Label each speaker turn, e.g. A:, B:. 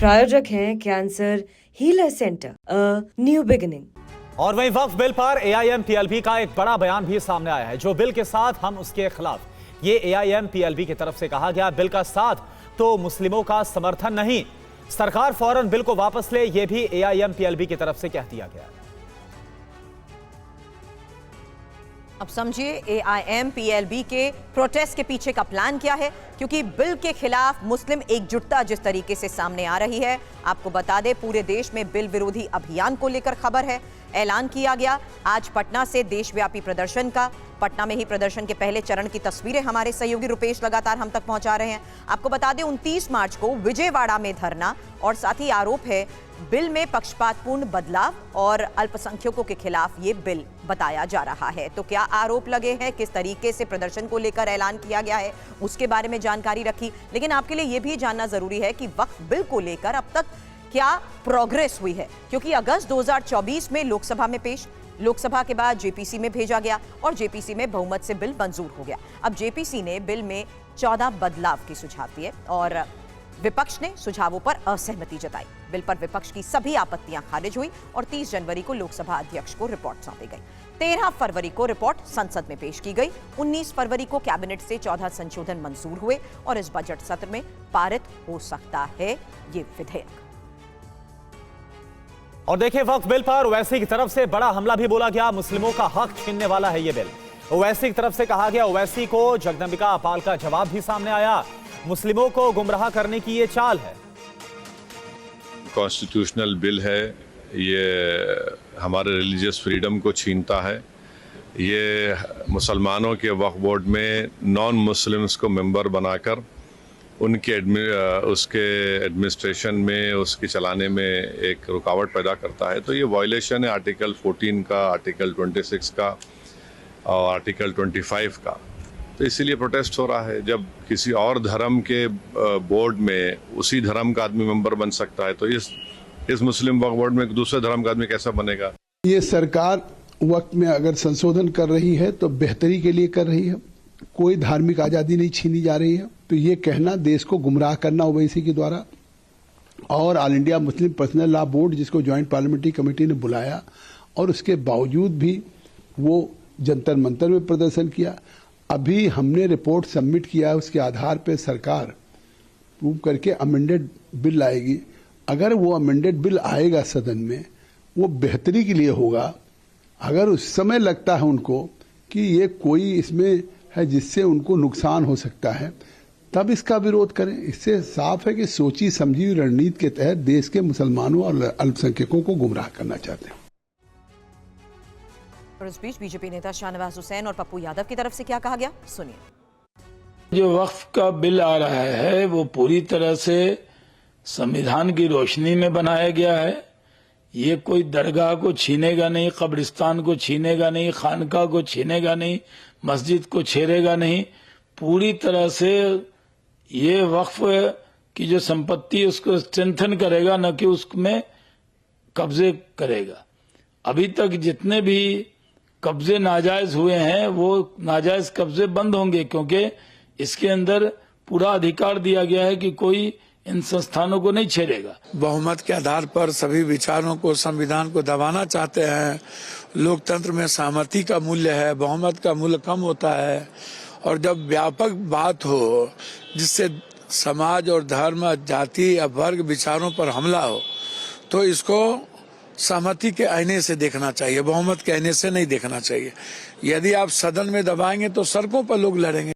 A: प्रायोजक हैं cancer healer centre, a new beginning.
B: और वहीं वक्फ बिल पर AIM-TLB का एक बड़ा बयान भी सामने आया है, जो बिल के साथ हम उसके खिलाफ। ये AIM-TLB की तरफ से कहा गया, बिल का साथ तो मुस्लिमों का समर्थन नहीं, सरकार फौरन बिल को वापस ले, यह भी AIM-TLB की तरफ से कह दिया गया है।
C: अब समझिए AIM-TLB के प्रोटेस्ट के पीछे का प्लान क्या है, क्योंकि बिल के खिलाफ मुस्लिम एकजुटता जिस तरीके से सामने आ रही है। आपको बता दें, पूरे देश में बिल विरोधी अभियान को लेकर खबर है। ऐलान किया गया आज पटना से देशव्यापी प्रदर्शन का। पटना में ही प्रदर्शन के पहले चरण की तस्वीरें हमारे सहयोगी रुपेश लगातार हम तक पहुंचा रहे हैं। आपको बता दें, 29 मार्च को विजयवाड़ा में धरना, और साथ ही आरोप है बिल में पक्षपातपूर्ण बदलाव और अल्पसंख्यकों के खिलाफ ये बिल बताया जा रहा है। तो क्या आरोप लगे हैं, किस तरीके से प्रदर्शन को लेकर ऐलान किया गया है, उसके बारे में जानकारी रखी। लेकिन आपके लिए यह भी जानना जरूरी है कि वक्फ बिल को लेकर अब तक क्या प्रोग्रेस हुई है, क्योंकि अगस्त 2024 में लोकसभा में पेश, लोकसभा के बाद जेपीसी में भेजा गया और जेपीसी में बहुमत से बिल मंजूर हो गया। अब जेपीसी ने बिल में 14 बदलाव की सुझाव दिए और विपक्ष ने सुझावों पर असहमति जताई। बिल पर विपक्ष की सभी आपत्तियां खारिज हुई और 30 जनवरी को लोकसभा अध्यक्ष को रिपोर्ट सौंपी गई। 13 फरवरी को रिपोर्ट संसद में पेश की गई। 19 फरवरी को कैबिनेट से 14 संशोधन मंजूर हुए और इस बजट सत्र में पारित हो सकता है ये विधेयक।
B: और देखिए, वक्फ बिल पर ओवैसी की तरफ से बड़ा हमला भी बोला गया। मुस्लिमों का हक छीनने वाला है ये बिल, ओवैसी की तरफ से कहा गया। ओवैसी को जगदंबिका पाल का जवाब भी सामने आया, मुस्लिमों को गुमराह करने की ये चाल है।
D: कॉन्स्टिट्यूशनल बिल है, ये हमारे रिलीजियस फ्रीडम को छीनता है। ये मुसलमानों के वक्फ बोर्ड में नॉन मुस्लिम्स को मेंबर बनाकर उनके उसके एडमिनिस्ट्रेशन में, उसके चलाने में एक रुकावट पैदा करता है। तो ये वायलेशन है आर्टिकल 14 का, आर्टिकल 26 का और आर्टिकल 25 का। तो इसीलिए प्रोटेस्ट हो रहा है। जब किसी और धर्म के बोर्ड में उसी धर्म का आदमी मेंबर बन सकता है, तो इस मुस्लिम वक्फ बोर्ड में दूसरे धर्म का आदमी कैसा बनेगा?
E: ये सरकार वक्त में अगर संशोधन कर रही है तो बेहतरी के लिए कर रही है, कोई धार्मिक आजादी नहीं छीनी जा रही है। तो ये कहना देश को गुमराह करना ओवैसी के द्वारा, और all India Muslim personal law board जिसको ज्वाइंट पार्लियामेंट्री कमेटी ने बुलाया और उसके बावजूद भी वो जंतर मंतर में प्रदर्शन किया। अभी हमने रिपोर्ट सबमिट किया है, उसके आधार पर सरकार प्रूव करके अमेंडेड बिल लाएगी। अगर वो अमेंडेड बिल आएगा सदन में, वो बेहतरी के लिए होगा। अगर उस समय लगता है उनको कि ये कोई इसमें है जिससे उनको नुकसान हो सकता है, तब इसका विरोध करें। इससे साफ है कि सोची समझी रणनीति के तहत देश के मुसलमानों और अल्पसंख्यकों को गुमराह करना चाहते हैं।
C: और इस बीच बीजेपी नेता शाहनवाज हुसैन और पप्पू यादव की तरफ से क्या कहा गया, सुनिए।
F: जो वक्फ का बिल आ रहा है वो पूरी तरह से संविधान की रोशनी में बनाया गया है। ये कोई दरगाह को छीनेगा नहीं, कब्रिस्तान को छीनेगा नहीं, खानका को छीनेगा नहीं, मस्जिद को छेड़ेगा नहीं। पूरी तरह से ये वक्फ की जो संपत्ति है उसको स्ट्रेंथन करेगा, न कि उसमें कब्जे करेगा। अभी तक जितने भी कब्जे नाजायज हुए हैं वो नाजायज कब्जे बंद होंगे, क्योंकि इसके अंदर पूरा अधिकार दिया गया है कि कोई इन संस्थानों को नहीं छेड़ेगा।
G: बहुमत के आधार पर सभी विचारों को, संविधान को दबाना चाहते हैं। लोकतंत्र में सहमति का मूल्य है, बहुमत का मूल्य कम होता है। और जब व्यापक बात हो जिससे समाज और धर्म, जाति या वर्ग विचारों पर हमला हो, तो इसको सहमति के आईने से देखना चाहिए, बहुमत के आईने से नहीं देखना चाहिए। यदि आप सदन में दबाएंगे तो सड़कों पर लोग लड़ेंगे।